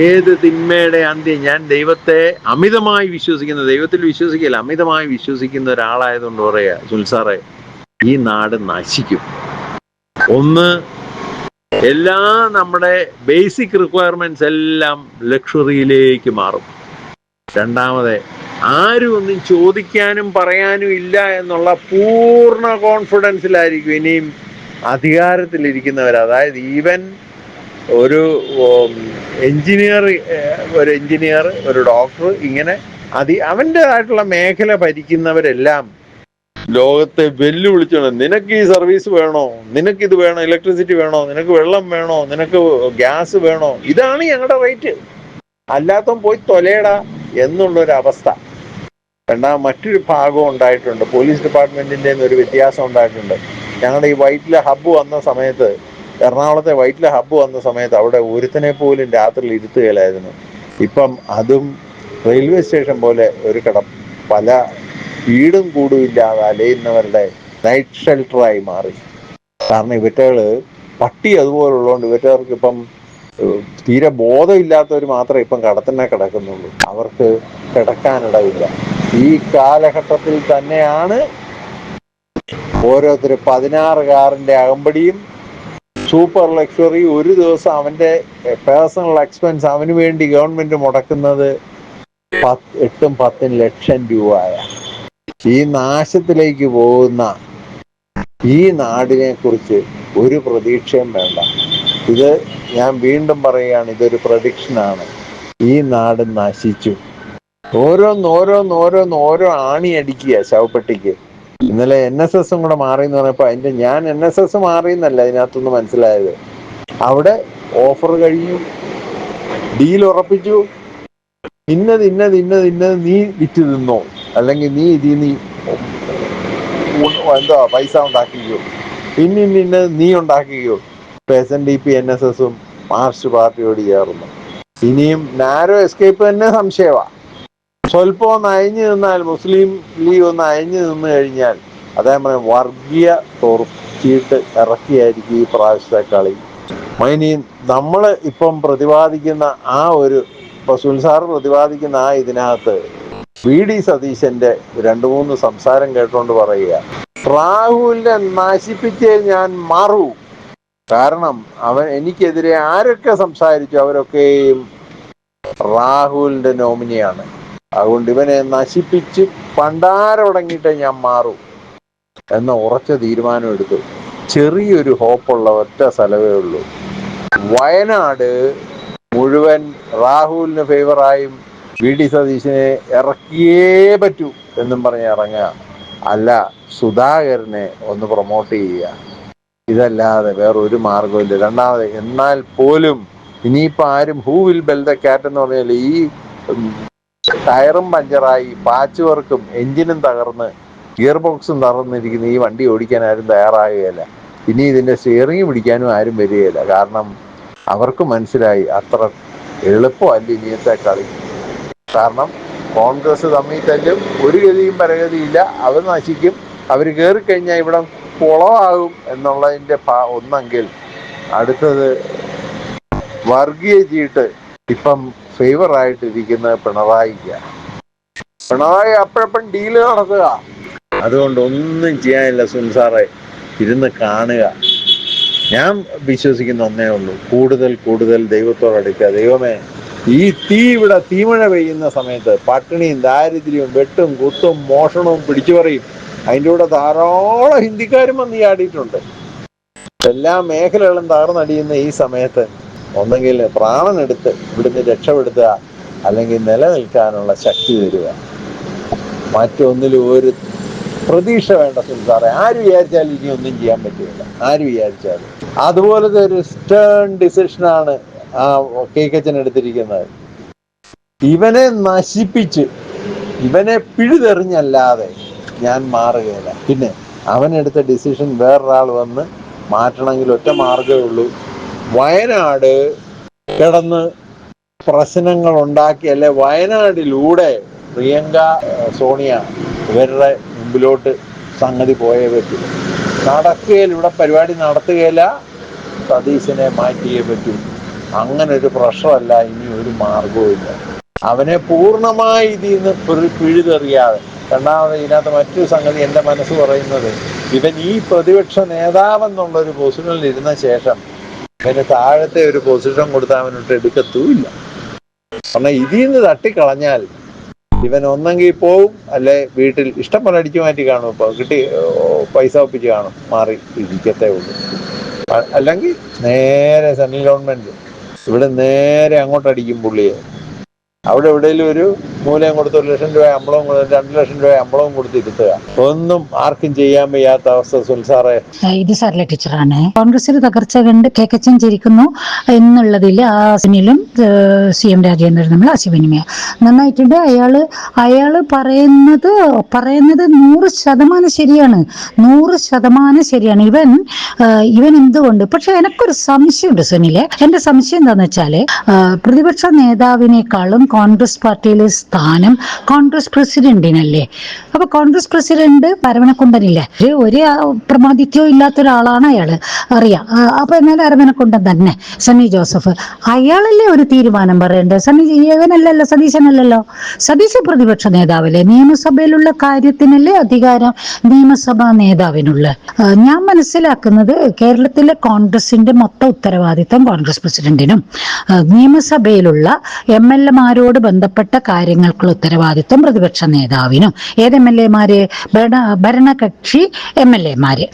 ഏത് തിന്മയുടെ അന്ത്യം, ഞാൻ ദൈവത്തെ അമിതമായി വിശ്വസിക്കുന്ന, ദൈവത്തിൽ വിശ്വസിക്കില്ല, അമിതമായി വിശ്വസിക്കുന്ന ഒരാളായതുകൊണ്ട് പറയാ, സുനിൽ സാറേ, ഈ നാട് നശിക്കും. ഒന്ന്, എല്ലാ നമ്മുടെ ബേസിക് റിക്വയർമെന്റ്സ് എല്ലാം ലക്ഷറിയിലേക്ക് മാറും. രണ്ടാമത്, ആരും ഒന്നും ചോദിക്കാനും പറയാനും ഇല്ല എന്നുള്ള പൂർണ്ണ കോൺഫിഡൻസിലായിരിക്കും ഇനിയും അധികാരത്തിലിരിക്കുന്നവർ. അതായത് ഈവൻ ഒരു എഞ്ചിനീയർ, ഒരു ഡോക്ടർ, ഇങ്ങനെ അവൻ്റെതായിട്ടുള്ള മേഖല ഭരിക്കുന്നവരെല്ലാം ലോകത്തെ വെല്ലുവിളിച്ചോണം. നിനക്ക് ഈ സർവീസ് വേണോ, നിനക്കിത് വേണോ, ഇലക്ട്രിസിറ്റി വേണോ, നിനക്ക് വെള്ളം വേണോ, നിനക്ക് ഗ്യാസ് വേണോ, ഇതാണ് ഞങ്ങളുടെ റേറ്റ്, അല്ലാത്ത പോയി തൊലയടാ എന്നുള്ളൊരവസ്ഥ. മറ്റൊരു ഭാഗം ഉണ്ടായിട്ടുണ്ട്, പോലീസ് ഡിപ്പാർട്ട്മെന്റിന്റെ ഒരു വ്യത്യാസം ഉണ്ടായിട്ടുണ്ട്. ഞങ്ങളുടെ ഈ വൈറ്റില ഹബ്ബ് വന്ന സമയത്ത്, എറണാകുളത്തെ വൈറ്റില ഹബ്ബ് വന്ന സമയത്ത് അവിടെ ഒരുത്തനെ പോലും രാത്രിയിൽ ഇരുത്തുകയില്ലായിരുന്നു. ഇപ്പം അതും റെയിൽവേ സ്റ്റേഷൻ പോലെ ഒരു പല വീടും കൂടും ഇല്ലാതെ അലയുന്നവരുടെ നൈറ്റ് ഷെൽട്ടറായി മാറി. കാരണം ഇവറ്റകള് പട്ടി അതുപോലുള്ളതുകൊണ്ട് ഇവറ്റകൾക്ക് ഇപ്പം തീരെ ബോധമില്ലാത്തവർ മാത്രമേ ഇപ്പം കടത്തന്നെ കിടക്കുന്നുള്ളൂ. അവർക്ക് കിടക്കാനിടയില്ല. ഈ കാലഘട്ടത്തിൽ തന്നെയാണ് ഓരോരുത്തർ 16 കാറിന്റെ അകമ്പടിയും സൂപ്പർ ലക്ഷറി. ഒരു ദിവസം അവന്റെ പേഴ്സണൽ എക്സ്പെൻസ് അവന് വേണ്ടി ഗവൺമെന്റ് മുടക്കുന്നത് 8-10 ലക്ഷം രൂപയാ. ഈ നാശത്തിലേക്ക് പോകുന്ന ഈ നാടിനെ കുറിച്ച് ഒരു പ്രതീക്ഷയും വേണ്ട. ഇത് ഞാൻ വീണ്ടും പറയുകയാണ്, ഇതൊരു പ്രഡിക്ഷനാണ്. ഈ നാട് നശിച്ചു. ഓരോ ആണി അടിക്കുക ശവപ്പെട്ടിക്ക്. ഇന്നലെ NSS കൂടെ മാറിയെന്ന് പറഞ്ഞപ്പോ ഞാൻ NSS മാറിയെന്നല്ല അതിനകത്തുനിന്ന് മനസ്സിലായത്. അവിടെ ഓഫർ കഴിഞ്ഞു, ഡീൽ ഉറപ്പിച്ചു, ഇന്നത് നീ വിറ്റ് തിന്നോ, അല്ലെങ്കിൽ നീ ഇതിൽ പൈസ ഉണ്ടാക്കിക്കോ, ഇന്നത് നീ ഉണ്ടാക്കിക്കോ. SNDP NSSഉം മാർക്സിസ്റ്റ് പാർട്ടിയോട് ചേർന്നു. ഇനിയും നാരോ എസ്കേപ്പ് തന്നെ സംശയമാണ്. സ്വല്പം ഒന്ന് അയഞ്ഞു നിന്നാൽ, മുസ്ലിം ലീഗ് ഒന്ന് അയഞ്ഞു നിന്ന് കഴിഞ്ഞാൽ, അതേപോലെ വർഗീയ ചീട്ട് ഇറക്കിയായിരിക്കും ഈ പ്രാവശ്യത്തെ കളി. മൈനി നമ്മൾ ഇപ്പം പ്രതിപാദിക്കുന്ന ആ ഒരു ഇപ്പൊ സുൽസാർ പ്രതിപാദിക്കുന്ന ആ ഇതിനകത്ത് VD സതീശന്റെ 2-3 സംസാരം കേട്ടുകൊണ്ട് പറയുക, രാഹുലിനെ നശിപ്പിച്ചേ ഞാൻ മാറൂ. കാരണം എനിക്കെതിരെ ആരൊക്കെ സംസാരിച്ചു അവരൊക്കെയും രാഹുലിന്റെ നോമിനിയാണ്. അതുകൊണ്ട് ഇവനെ നശിപ്പിച്ച് പണ്ടാരടങ്ങിയിട്ടേ ഞാൻ മാറൂ എന്ന ഉറച്ച തീരുമാനം എടുത്തു. ചെറിയൊരു ഹോപ്പുള്ള ഒറ്റ സ്ഥലമേ ഉള്ളൂ. വയനാട് മുഴുവൻ രാഹുലിന് ഫേവറായും VD സതീശനെ ഇറക്കിയേ പറ്റൂ എന്നും പറഞ്ഞ് ഇറങ്ങുക, അല്ല സുധാകരനെ ഒന്ന് പ്രൊമോട്ട് ചെയ്യുക. ഇതല്ലാതെ വേറൊരു മാർഗമില്ല. രണ്ടാമത് എന്നാൽ പോലും ഇനിയിപ്പോൾ ആരും who will bell the cat എന്ന് പറഞ്ഞാൽ ഈ ടയറും പഞ്ചറായി, പാച്ച് വർക്കും എഞ്ചിനും തകർന്ന് ഗിയർ ബോക്സും തകർന്നിരിക്കുന്ന ഈ വണ്ടി ഓടിക്കാൻ ആരും തയ്യാറാകുകയില്ല. ഇനി ഇതിന്റെ സ്റ്റിയറിംഗ് പിടിക്കാനും ആരും വരികയില്ല. കാരണം അവർക്ക് മനസ്സിലായി അത്ര എളുപ്പമല്ല ഇനിയത്തെ കളി. കാരണം കോൺഗ്രസ് തമ്മിൽ തല്ലും, ഒരു ഗതിയും പരഗതിയില്ല, അവർ നശിക്കും. അവർ കയറിക്കഴിഞ്ഞാൽ ഇവിടെ കുളമാകും എന്നുള്ളതിന്റെ ഒന്നെങ്കിൽ അടുത്തത് വർഗീയ ചീട്ട് ഇപ്പം ഫേവറായിട്ടിരിക്കുന്നത് പിണറായിക്കാണ്. പിണറായി അപ്പോഴപ്പം ഡീല് നടത്തുക. അതുകൊണ്ട് ഒന്നും ചെയ്യാനില്ല സുൽസാറെ, ഇരുന്ന് കാണുക. ഞാൻ വിശ്വസിക്കുന്ന ഒന്നേ ഉള്ളൂ, കൂടുതൽ കൂടുതൽ ദൈവത്തോടടുക്കുക. ദൈവമേ, ഈ ഇവിടെ തീമഴ പെയ്യുന്ന സമയത്ത് പട്ടിണിയും ദാരിദ്ര്യവും വെട്ടും കുത്തും മോഷണവും പിടിച്ചുപറിയും അതിൻ്റെ കൂടെ ധാരാളം ഹിന്ദിക്കാരും വന്ന് ചാടിയിട്ടുണ്ട്. എല്ലാ മേഖലകളും തകർന്നടിയുന്ന ഈ സമയത്ത് ഒന്നെങ്കിൽ പ്രാണനെടുത്ത് ഇവിടുന്ന് രക്ഷപ്പെടുത്തുക, അല്ലെങ്കിൽ നിലനിൽക്കാനുള്ള ശക്തി തരിക. മറ്റൊന്നിലും ഒരു പ്രതീക്ഷ വേണ്ട സുൽസാറെ. ആര് വിചാരിച്ചാലും ഇനി ഒന്നും ചെയ്യാൻ പറ്റില്ല, ആര് വിചാരിച്ചാലും. അതുപോലത്തെ ഒരു സ്റ്റേൺ ഡിസിഷനാണ് ആ കേക്കച്ചൻ എടുത്തിരിക്കുന്നത്. ഇവനെ നശിപ്പിച്ച് ഇവനെ പിഴുതെറിഞ്ഞല്ലാതെ ഞാൻ മാറുകയില്ല. പിന്നെ അവനെടുത്ത ഡിസിഷൻ വേറൊരാൾ വന്ന് മാറ്റണമെങ്കിൽ ഒറ്റ മാർഗമേ ഉള്ളൂ, വയനാട് കിടന്ന് പ്രശ്നങ്ങൾ ഉണ്ടാക്കി, അല്ലെ വയനാടിലൂടെ പ്രിയങ്ക സോണിയ ഇവരുടെ മുമ്പിലോട്ട് സംഗതി പോയേ പറ്റൂ. നടക്കുകയില്ല, ഇവിടെ പരിപാടി നടത്തുകയില്ല, സതീശനെ മാറ്റിയേ പറ്റൂ. അങ്ങനെ ഒരു പ്രശ്നമല്ല, ഇനി ഒരു മാർഗവും ഇല്ല. അവനെ പൂർണ്ണമായി ഇതിൽ നിന്ന് പിഴുതെറിയാതെ. രണ്ടാമത് ഇതിനകത്ത് മറ്റൊരു സംഗതി എൻ്റെ മനസ്സ് പറയുന്നത്, ഇവൻ ഈ പ്രതിപക്ഷ നേതാവെന്നുള്ളൊരു പൊസിഷനിൽ ഇരുന്ന ശേഷം ഇവന് താഴത്തെ ഒരു പൊസിഷൻ കൊടുത്താൽ അവനോട്ട് എടുക്കത്തുമില്ല. കാരണം ഇതിൽ നിന്ന് തട്ടിക്കളഞ്ഞാൽ ഇവൻ ഒന്നെങ്കിൽ പോവും, അല്ലെ വീട്ടിൽ ഇഷ്ടം പോലെ അടിച്ചു മാറ്റി കാണും, ഇപ്പോൾ കിട്ടി പൈസ ഒപ്പിച്ച് കാണും, മാറി ഇരിക്കത്തേ ഉള്ളൂ. അല്ലെങ്കിൽ നേരെ സെൻട്രൽ ഗവൺമെന്റ് ഇവിടെ നേരെ അങ്ങോട്ടടിക്കും പുള്ളിയെ. അവിടെ എവിടെയെങ്കിലും ഒരു മൂലം കൊടുത്ത് 1 ലക്ഷം രൂപ അമ്പളവും 2 ലക്ഷം രൂപ അമ്പളവും കൊടുത്തിരുത്തുക. ഒന്നും ആർക്കും ചെയ്യാൻ വയ്യാത്ത അവസ്ഥ സുൽസാറെ. ഇത് സാറിലെ ടീച്ചറാണ്. കോൺഗ്രസിൽ തകർച്ച കണ്ട് കേക്കച്ചൻ ചിരിക്കുന്നു എന്നുള്ളതിൽ ആ സിനിലും CM രാജേന്ദ്രൻ തമ്മിൽ ആശയവിനിമയം നന്നായിട്ടുണ്ട്. അയാള് പറയുന്നത് 100% ശരിയാണ്, 100% ശരിയാണ്. ഇവൻ എന്തുകൊണ്ട്, പക്ഷെ എനിക്കൊരു സംശയമുണ്ട് സുനിലെ. എന്റെ സംശയം എന്താന്ന് വെച്ചാല്, പ്രതിപക്ഷ നേതാവിനേക്കാളും കോൺഗ്രസ് പാർട്ടിയിലെ സ്ഥാനം കോൺഗ്രസ് പ്രസിഡന്റിനല്ലേ. അപ്പൊ കോൺഗ്രസ് പ്രസിഡന്റ് അരവണക്കുണ്ടനില്ലേ, ഒരു പ്രമാദിത്യവും ഇല്ലാത്ത ഒരാളാണ് അയാള്, അറിയാം. അപ്പൊ എന്നാലും അരവണക്കുണ്ടൻ തന്നെ, സണ്ണി ജോസഫ്, അയാളല്ലേ ഒരു തീരുമാനം പറയേണ്ടത്. ഇവനല്ലല്ലോ, സതീശനല്ലല്ലോ. സതീശ പ്രതിപക്ഷ നേതാവല്ലേ, നിയമസഭയിലുള്ള കാര്യത്തിനല്ലേ അധികാരം നിയമസഭാ നേതാവിനുള്ള. ഞാൻ മനസ്സിലാക്കുന്നത് കേരളത്തിലെ കോൺഗ്രസിന്റെ മൊത്തം ഉത്തരവാദിത്തം കോൺഗ്രസ് പ്രസിഡന്റിനും നിയമസഭയിലുള്ള MLA-മാരോട് ബന്ധപ്പെട്ട കാര്യങ്ങൾക്കുള്ള ഉത്തരവാദിത്വം പ്രതിപക്ഷ നേതാവിനും, ഏത് MLA-മാര്, ഭരണകക്ഷി MLA-മാര്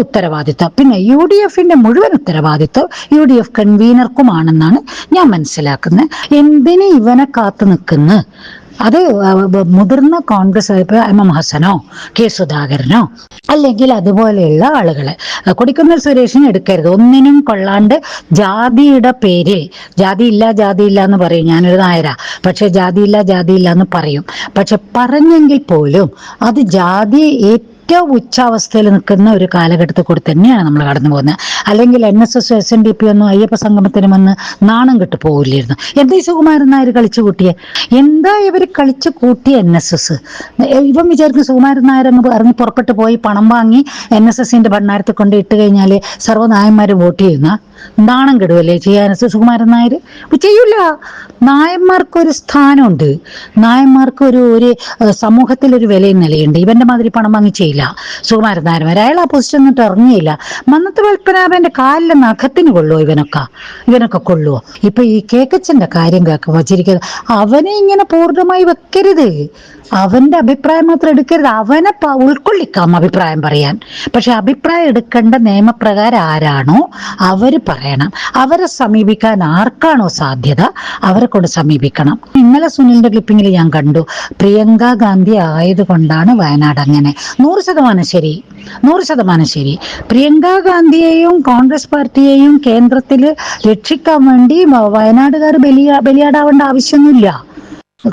ഉത്തരവാദിത്വം, പിന്നെ UDF-ന്റെ മുഴുവൻ ഉത്തരവാദിത്വം UDF കൺവീനർക്കുമാണെന്നാണ് ഞാൻ മനസ്സിലാക്കുന്നത്. എന്തിന് ഇവനെ കാത്തു നിൽക്കുന്നു? അത് മുതിർന്ന കോൺഗ്രസ് MM ഹസനോ K സുധാകരനോ അല്ലെങ്കിൽ അതുപോലെയുള്ള ആളുകളെ, കൊടിക്കുന്നിൽ സുരേഷിനെ എടുക്കരുത്. ഒന്നിനും കൊള്ളാണ്ട് ജാതിയുടെ പേരിൽ, ജാതിയില്ല എന്ന് പറയും, ഞാനൊരു നായരാ, പക്ഷെ ജാതിയില്ല എന്ന് പറയും. പക്ഷെ പറഞ്ഞെങ്കിൽ പോലും അത് ജാതിയെ ഏറ്റവും ഉച്ചാവസ്ഥയിൽ നിൽക്കുന്ന ഒരു കാലഘട്ടത്തിൽ കൂടി തന്നെയാണ് നമ്മൾ കടന്നു പോകുന്നത്. അല്ലെങ്കിൽ NSS SNDP ഒന്നും അയ്യപ്പ സംഗമത്തിന് വന്ന് നാണം കെട്ട് പോകില്ലായിരുന്നു. എന്താ ഈ സുകുമാരൻ നായർ കളിച്ചു കൂട്ടിയെ? എന്താ ഇവർ കളിച്ചു കൂട്ടിയ NSS? ഇവൻ വിചാരിക്കും സുകുമാരൻ നായർ ഇറങ്ങി പുറപ്പെട്ടു പോയി പണം വാങ്ങി NSSന്റെ ഭണ്ണാരത്തിൽ കൊണ്ട് ഇട്ട് കഴിഞ്ഞാൽ സർവ്വനായന്മാരും വോട്ട് ചെയ്യുന്ന നാണം കെടുവല്ലേ ചെയ്യാൻ സുകുമാരൻ നായർ? ചെയ്യൂല. നായന്മാർക്കൊരു സ്ഥാനമുണ്ട്, നായന്മാർക്ക് ഒരു സമൂഹത്തിലൊരു വിലയും നിലയുണ്ട്. ഇവന്റെ മാതിരി പണം വാങ്ങി ചെയ്യില്ല സുകുമാരൻ നായർ. അയാൾ ആ പൊസിഷൻ എന്നിട്ട് ഇറങ്ങിയില്ല. മന്നത്ത് പത്മനാഭന്റെ കാലിലെ നഖത്തിന് കൊള്ളുവോ ഇവനൊക്കെ കൊള്ളുവോ? ഇപ്പൊ ഈ കേക്കച്ചന്റെ കാര്യം വച്ചിരിക്കുന്നത്, അവനെ ഇങ്ങനെ പൂർണ്ണമായി വെക്കരുത്, അവന്റെ അഭിപ്രായം മാത്രം എടുക്കരുത്. അവനെ ഉൾക്കൊള്ളിക്കാം അഭിപ്രായം പറയാൻ, പക്ഷെ അഭിപ്രായം എടുക്കേണ്ട നിയമപ്രകാരം ആരാണോ അവര് പറയണം. അവരെ സമീപിക്കാൻ ആർക്കാണോ സാധ്യത അവരെ കൊണ്ട് സമീപിക്കണം. ഇന്നലെ സുനിലിന്റെ ക്ലിപ്പിങ്ങിൽ ഞാൻ കണ്ടു, പ്രിയങ്ക ഗാന്ധി ആയതുകൊണ്ടാണ് വയനാട് അങ്ങനെ. 100% ശരി, 100% ശരി. പ്രിയങ്ക ഗാന്ധിയെയും കോൺഗ്രസ് പാർട്ടിയെയും കേന്ദ്രത്തിൽ രക്ഷിക്കാൻ വേണ്ടി വയനാടുകാർ ബലിയാടാവേണ്ട ആവശ്യമൊന്നുമില്ല.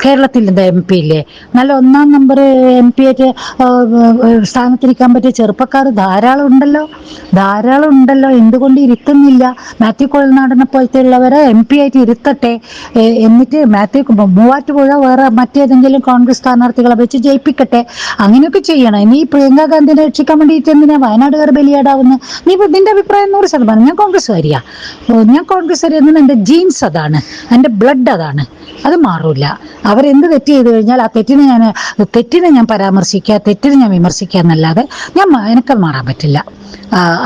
കേരളത്തിൽ MP ഇല്ലേ, നല്ല 1ാം നമ്പർ MP ആയിട്ട് സ്ഥാനത്തിരിക്കാൻ പറ്റിയ ചെറുപ്പക്കാർ ധാരാളം ഉണ്ടല്ലോ. എന്തുകൊണ്ട് ഇരുത്തുന്നില്ല? മാത്യു കൊഴൽനാടനെ പോലത്തെ ഉള്ളവരെ MP ആയിട്ട് ഇരുത്തട്ടെ. എന്നിട്ട് മൂവാറ്റുപുഴ വേറെ മറ്റേതെങ്കിലും കോൺഗ്രസ് സ്ഥാനാർത്ഥികളെ വെച്ച് ജയിപ്പിക്കട്ടെ. അങ്ങനെയൊക്കെ ചെയ്യണം. ഇനി പ്രിയങ്ക ഗാന്ധിനെ രക്ഷിക്കാൻ വേണ്ടിയിട്ട് എന്തിനാ വയനാടുകാർ ബലിയാടാവുന്നു? നിന്റെ അഭിപ്രായം 100%. ഞാൻ കോൺഗ്രസ്സുകാരിയാ. ഞാൻ കോൺഗ്രസ്സുകാരി എന്നത് എൻ്റെ ജീൻസ് അതാണ്, എൻ്റെ ബ്ലഡ് അതാണ്, അത് മാറൂല. അവരെന്ത് തെറ്റ് ചെയ്തു കഴിഞ്ഞാൽ ആ തെറ്റിനെ ഞാൻ പരാമർശിക്കുക, തെറ്റിനെ ഞാൻ വിമർശിക്കുക എന്നല്ലാതെ എനിക്കത് മാറാൻ പറ്റില്ല.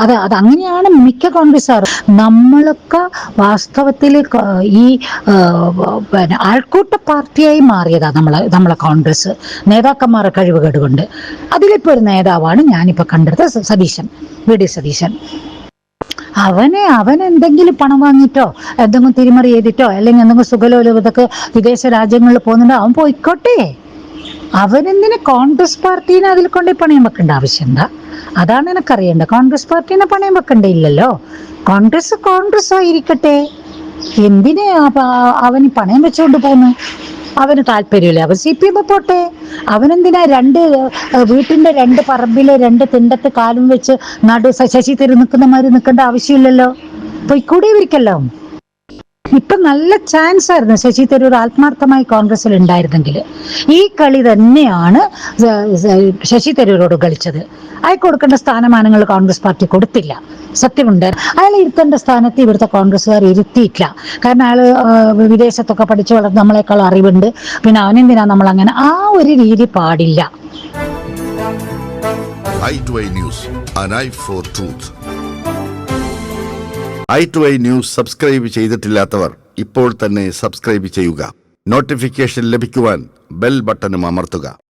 അത് അങ്ങനെയാണ് മിക്ക കോൺഗ്രസ്സുകാരും. നമ്മളൊക്കെ വാസ്തവത്തിൽ ഈ ആൾക്കൂട്ട പാർട്ടിയായി മാറിയതാ നമ്മളെ കോൺഗ്രസ്, നേതാക്കന്മാരെ കഴിവുകേട് കൊണ്ട്. അതിലിപ്പോ ഒരു നേതാവാണ് ഞാനിപ്പോ കണ്ടെടുത്ത സതീശൻ, VD സതീശൻ. അവൻ എന്തെങ്കിലും പണം വാങ്ങിയിട്ടോ എന്തെങ്കിലും തിരിമറി ചെയ്തിട്ടോ അല്ലെങ്കിൽ എന്തെങ്കിലും സുഖലോലുപതൊക്കെ വിദേശ രാജ്യങ്ങളിൽ പോകുന്നുണ്ടോ അവൻ പോയിക്കോട്ടെ. അവനെന്തിന് കോൺഗ്രസ് പാർട്ടീനെ അതിൽ കൊണ്ട് പണയം വെക്കേണ്ട ആവശ്യം എന്താ? അതാണ് എനിക്കറിയേണ്ടത്. കോൺഗ്രസ് പാർട്ടീനെ പണയം വെക്കണ്ടേ? ഇല്ലല്ലോ. കോൺഗ്രസ് ആയിരിക്കട്ടെ. എന്തിനെ അവന് പണയം വെച്ചുകൊണ്ട് പോകുന്നു? അവന് താല്പര്യമില്ല. അവൻ CPM പോട്ടെ. അവനെന്തിനാ വീട്ടിന്റെ 2 പറമ്പിലെ 2 തിണ്ടത്ത് കാലും വെച്ച് ശശി തരൂർ നിൽക്കുന്ന മാതിരി നിൽക്കേണ്ട ആവശ്യമില്ലല്ലോ. പോയിക്കൂടെ ഇവർക്കല്ലോ. ഇപ്പൊ നല്ല ചാൻസ് ആയിരുന്നു ശശി തരൂർ ആത്മാർത്ഥമായി കോൺഗ്രസിൽ ഉണ്ടായിരുന്നെങ്കിൽ. ഈ കളി തന്നെയാണ് ശശി തരൂരോട് കളിച്ചത്. അയാൾക്ക് കൊടുക്കേണ്ട സ്ഥാനമാനങ്ങൾ കോൺഗ്രസ് പാർട്ടി കൊടുത്തില്ല. സത്യമുണ്ട്. അയാൾ ഇരുത്തേണ്ട സ്ഥാനത്ത് ഇവിടുത്തെ കോൺഗ്രസ്സുകാർ ഇരുത്തിയിട്ടില്ല. കാരണം അയാൾ വിദേശത്തൊക്കെ പഠിച്ചു വളർന്ന് നമ്മളെക്കാൾ അറിവുണ്ട്. പിന്നെ അവനെന്തിനാ നമ്മൾ അങ്ങനെ? ആ ഒരു രീതി പാടില്ല. i2i News, an eye for truth. i2i News subscribe ചെയ്തിട്ടില്ലാത്തവർ ഇപ്പോൾ തന്നെ സബ്സ്ക്രൈബ് ചെയ്യുക. നോട്ടിഫിക്കേഷൻ ലഭിക്കുവാൻ ബെൽ ബട്ടണും അമർത്തുക.